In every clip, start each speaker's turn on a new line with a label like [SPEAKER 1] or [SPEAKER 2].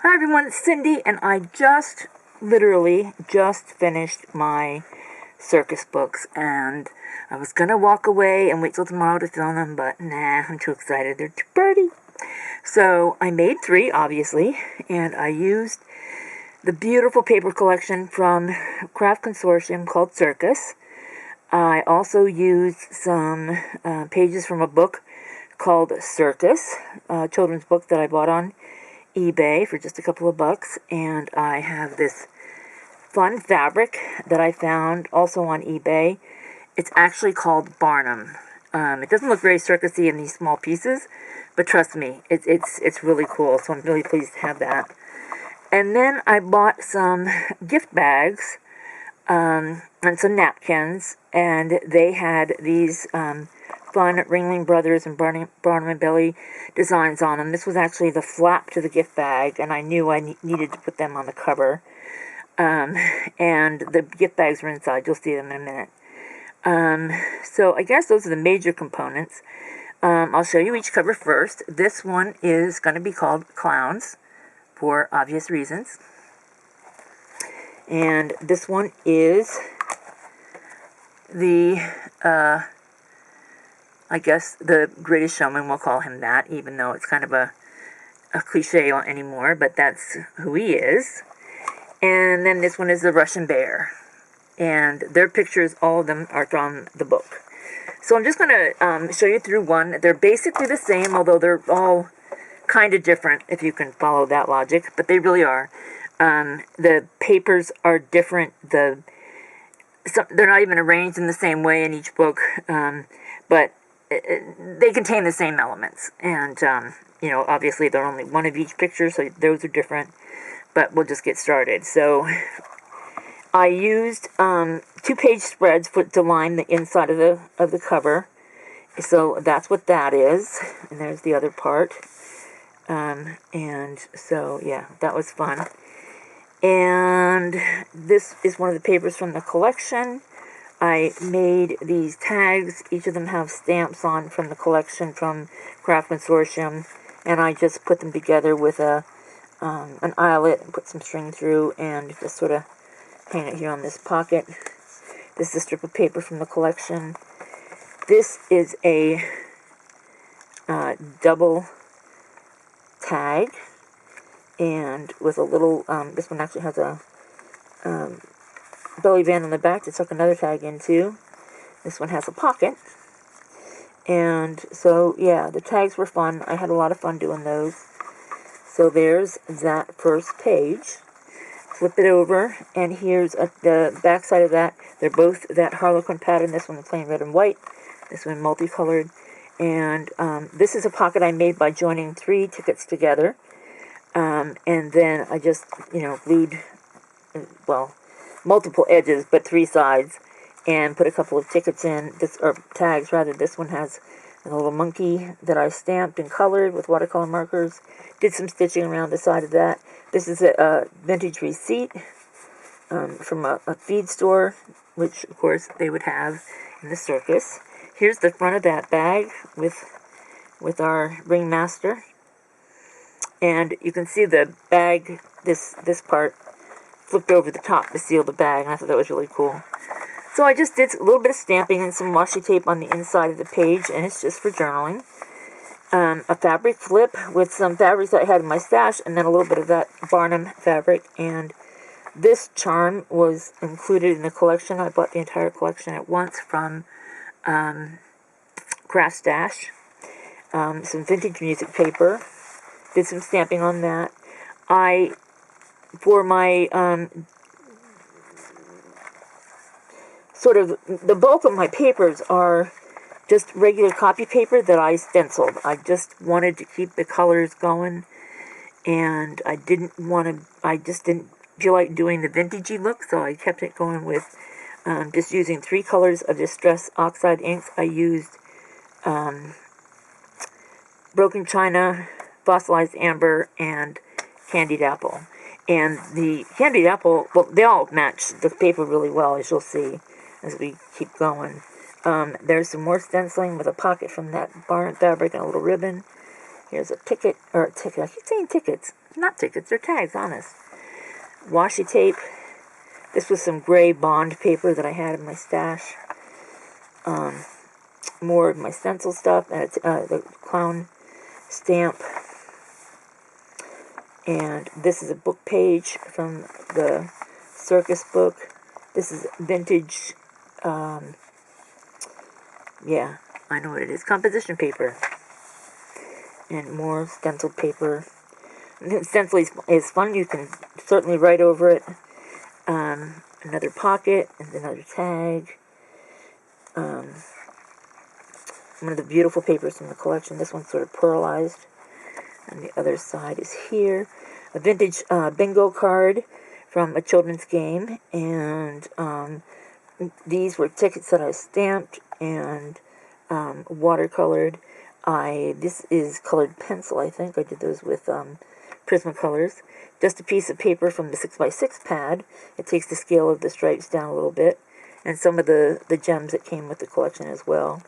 [SPEAKER 1] Hi everyone, it's Cindy, and I literally just finished my circus books, and I was gonna walk away and wait till tomorrow to film them, but nah, I'm too excited, they're too pretty. So I made 3, obviously, and I used the beautiful paper collection from Craft Consortium called Circus. I also used some pages from a book called Circus, a children's book that I bought on eBay for just a couple of bucks, and I have this fun fabric that I found also on eBay. It's actually called Barnum. It doesn't look very circusy in these small pieces, but trust me, it's really cool, so I'm really pleased to have that. And then I bought some gift bags and some napkins, and they had these fun Ringling Brothers and Barnum and Bailey designs on them. This was actually the flap to the gift bag, and I knew I needed to put them on the cover. And the gift bags were inside. You'll see them in a minute. So I guess those are the major components. I'll show you each cover first. This one is going to be called Clowns, for obvious reasons. And this one is the, I guess, the Greatest Showman, we'll call him that, even though it's kind of a cliche anymore, but that's who he is. And then this one is the Russian Bear. And their pictures, all of them, are from the book. So I'm just going to show you through one. They're basically the same, although they're all kind of different, if you can follow that logic, but they really are. The papers are different. They're not even arranged in the same way in each book, but they contain the same elements. And, obviously they're only one of each picture, so those are different. But we'll just get started. So I used 2-page spreads to line the inside of the cover. So that's what that is. And there's the other part. And so, yeah, that was fun. And this is one of the papers from the collection. I made these tags. Each of them have stamps on from the collection from Craft Consortium. And I just put them together with an eyelet and put some string through and just sort of hang it here on this pocket. This is a strip of paper from the collection. This is a double tag, and with a little, this one actually has a belly band on the back to tuck another tag into. This one has a pocket. And so, yeah, the tags were fun. I had a lot of fun doing those. So there's that first page. Flip it over, and here's the back side of that. They're both that Harlequin pattern. This one is plain red and white. This one multicolored. And this is a pocket I made by joining 3 tickets together. And then I just, glued, well, multiple edges, but 3 sides, and put a couple of tickets in, or tags rather. This one has a little monkey that I stamped and colored with watercolor markers. Did some stitching around the side of that. This is a vintage receipt from a feed store, which, of course, they would have in the circus. Here's the front of that bag with our ringmaster. And you can see the bag, this part, flipped over the top to seal the bag, and I thought that was really cool. So I just did a little bit of stamping and some washi tape on the inside of the page, and it's just for journaling. A fabric flip with some fabrics that I had in my stash, and then a little bit of that Barnum fabric. And this charm was included in the collection. I bought the entire collection at once from Craft Stash. Some vintage music paper. Did some stamping on that. For my sort of, the bulk of my papers are just regular copy paper that I stenciled. I just wanted to keep the colors going, and I just didn't feel like doing the vintagey look, so I kept it going with just using 3 colors of Distress Oxide inks. I used Broken China, Fossilized Amber, and Candied Apple. And the Candied Apple, well, they all match the paper really well, as you'll see as we keep going. There's some more stenciling with a pocket from that Barnum fabric and a little ribbon. Here's a ticket, or a ticket. I keep saying tickets. Not tickets, they're tags, honest. Washi tape. This was some gray bond paper that I had in my stash. More of my stencil stuff, and the clown stamp. And this is a book page from the Circus book. This is vintage, yeah, I know what it is. Composition paper. And more stencil paper. Stencil is fun. You can certainly write over it. Another pocket and another tag. One of the beautiful papers from the collection. This one's sort of pearlized. And the other side is here. A vintage bingo card from a children's game. And these were tickets that I stamped and watercolored. This is colored pencil, I think. I did those with Prismacolors. Just a piece of paper from the 6x6 pad. It takes the scale of the stripes down a little bit. And some of the gems that came with the collection as well.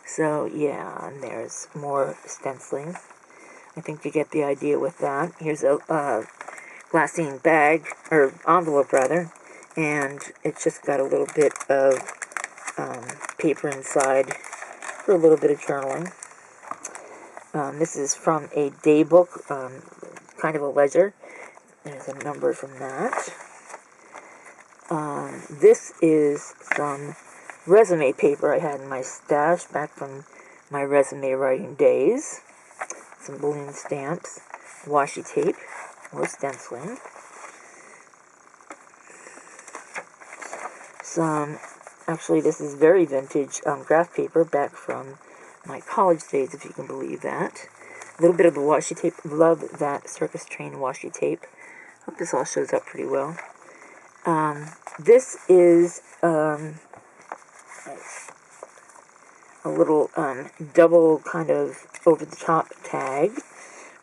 [SPEAKER 1] So, yeah, and there's more stenciling. I think you get the idea with that. Here's a glassine bag, or envelope rather, and it's just got a little bit of paper inside for a little bit of journaling. This is from a day book, kind of a ledger. There's a number from that. This is some resume paper I had in my stash back from my resume writing days. Some balloon stamps, washi tape, or stenciling. Actually this is very vintage graph paper back from my college days, if you can believe that. A little bit of the washi tape. Love that Circus Train washi tape. Hope this all shows up pretty well. This is a little double kind of over-the-top tag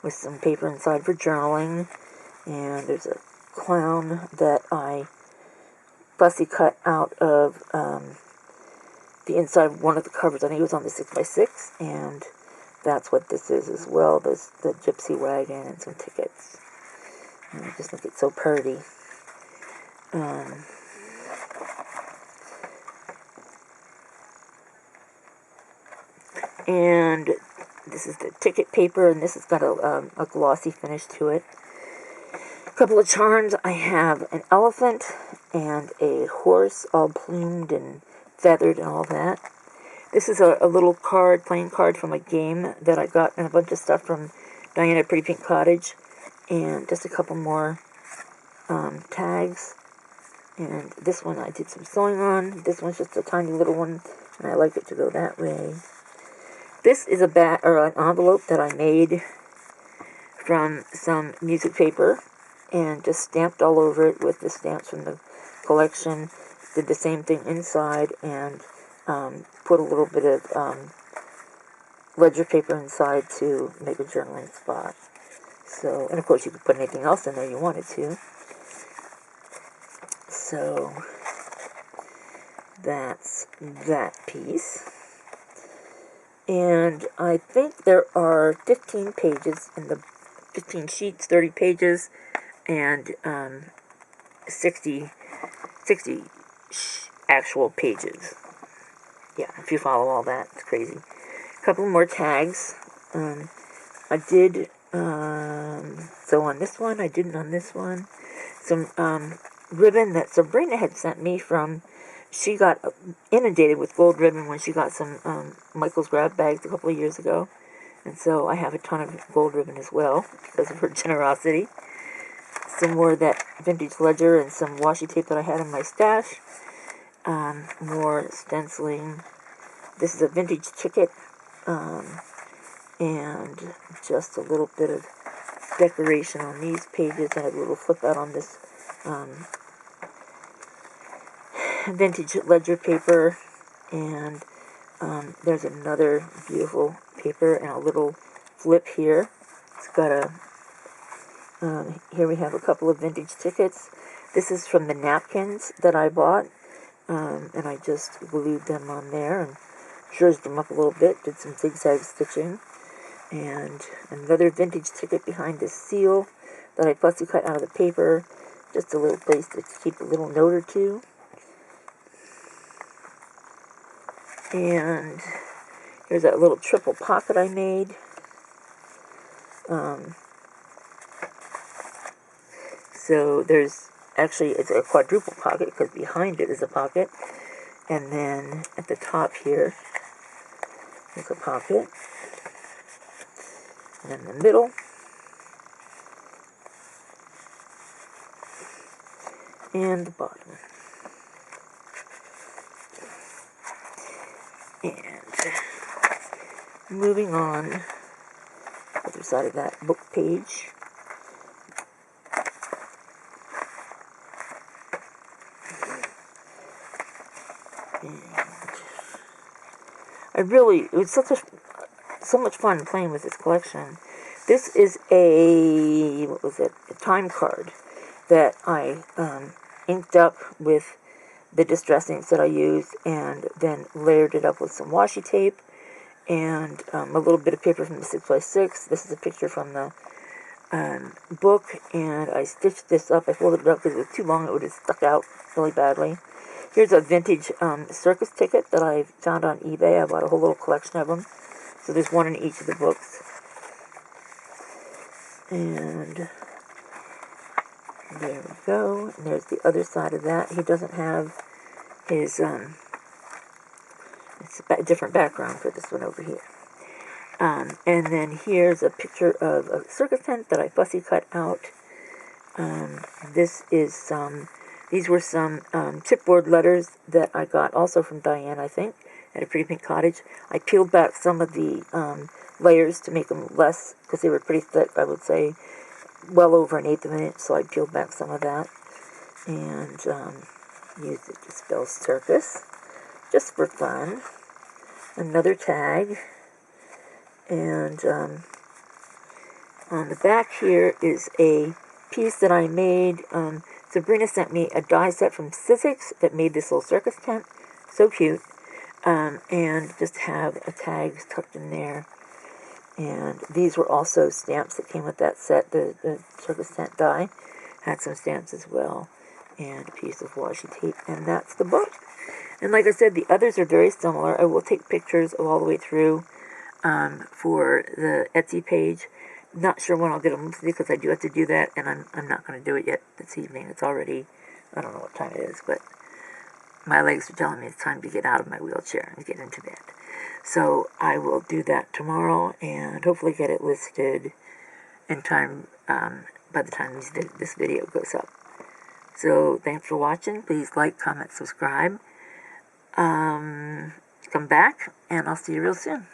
[SPEAKER 1] with some paper inside for journaling. And there's a clown that I fussy cut out of the inside of one of the covers. I think it was on the 6x6, and that's what this is as well. There's the gypsy wagon and some tickets. And I just think it's so pretty. And this is the ticket paper, and this has got a glossy finish to it. A couple of charms. I have an elephant and a horse, all plumed and feathered and all that. This is a little card, playing card from a game that I got, and a bunch of stuff from Diana Pretty Pink Cottage. And just a couple more tags. And this one I did some sewing on. This one's just a tiny little one, and I like it to go that way. This is an envelope that I made from some music paper and just stamped all over it with the stamps from the collection. Did the same thing inside and put a little bit of ledger paper inside to make a journaling spot. So, and of course you could put anything else in there you wanted to. So, that's that piece. And I think there are 15 pages in the 15 sheets, 30 pages, and 60 actual pages. Yeah, if you follow all that, it's crazy. A couple more tags. I did sew on this one. I didn't on this one. Some ribbon that Sabrina had sent me from. She got inundated with gold ribbon when she got some Michael's grab bags a couple of years ago. And so I have a ton of gold ribbon as well because of her generosity. Some more of that vintage ledger and some washi tape that I had in my stash. More stenciling. This is a vintage ticket. And just a little bit of decoration on these pages. I have a little flip out on this vintage ledger paper, and there's another beautiful paper and a little flip here. It's got a here we have a couple of vintage tickets. This is from the napkins that I bought, and I just glued them on there and zhuzhed them up a little bit, did some zigzag stitching. And another vintage ticket behind this seal that I fussy cut out of the paper. Just a little place to keep a little note or two. And here's that little triple pocket I made. So there's actually, it's a quadruple pocket because behind it is a pocket. And then at the top here is a pocket. And in the middle, and the bottom. And moving on, other side of that book page. And it was so much fun playing with this collection. This is a time card that I inked up with the distress inks that I used, and then layered it up with some washi tape and a little bit of paper from the 6x6. This is a picture from the book, and I stitched this up. I folded it up because it was too long. It would have stuck out really badly. Here's a vintage circus ticket that I found on eBay. I bought a whole little collection of them. So there's one in each of the books. And there we go. And there's the other side of that. He doesn't have his, it's a different background for this one over here. And then here's a picture of a circus tent that I fussy cut out. These were some chipboard letters that I got also from Diane, I think, at a Pretty Pink Cottage. I peeled back some of the layers to make them less, because they were pretty thick, I would say, well over 1/8 of an inch, so I peeled back some of that. And used it to spell circus, just for fun. Another tag. And on the back here is a piece that I made. Sabrina sent me a die set from Circus that made this little circus tent. So cute. And just have a tag tucked in there. And these were also stamps that came with that set. The circus tent die had some stamps as well. And a piece of washi tape. And that's the book. And like I said, the others are very similar. I will take pictures of all the way through for the Etsy page. Not sure when I'll get them because I do have to do that, and I'm not going to do it yet this evening. It's already, I don't know what time it is, but my legs are telling me it's time to get out of my wheelchair and get into bed. So I will do that tomorrow and hopefully get it listed in time by the time this video goes up. So thanks for watching. Please like, comment, subscribe. Come back, and I'll see you real soon.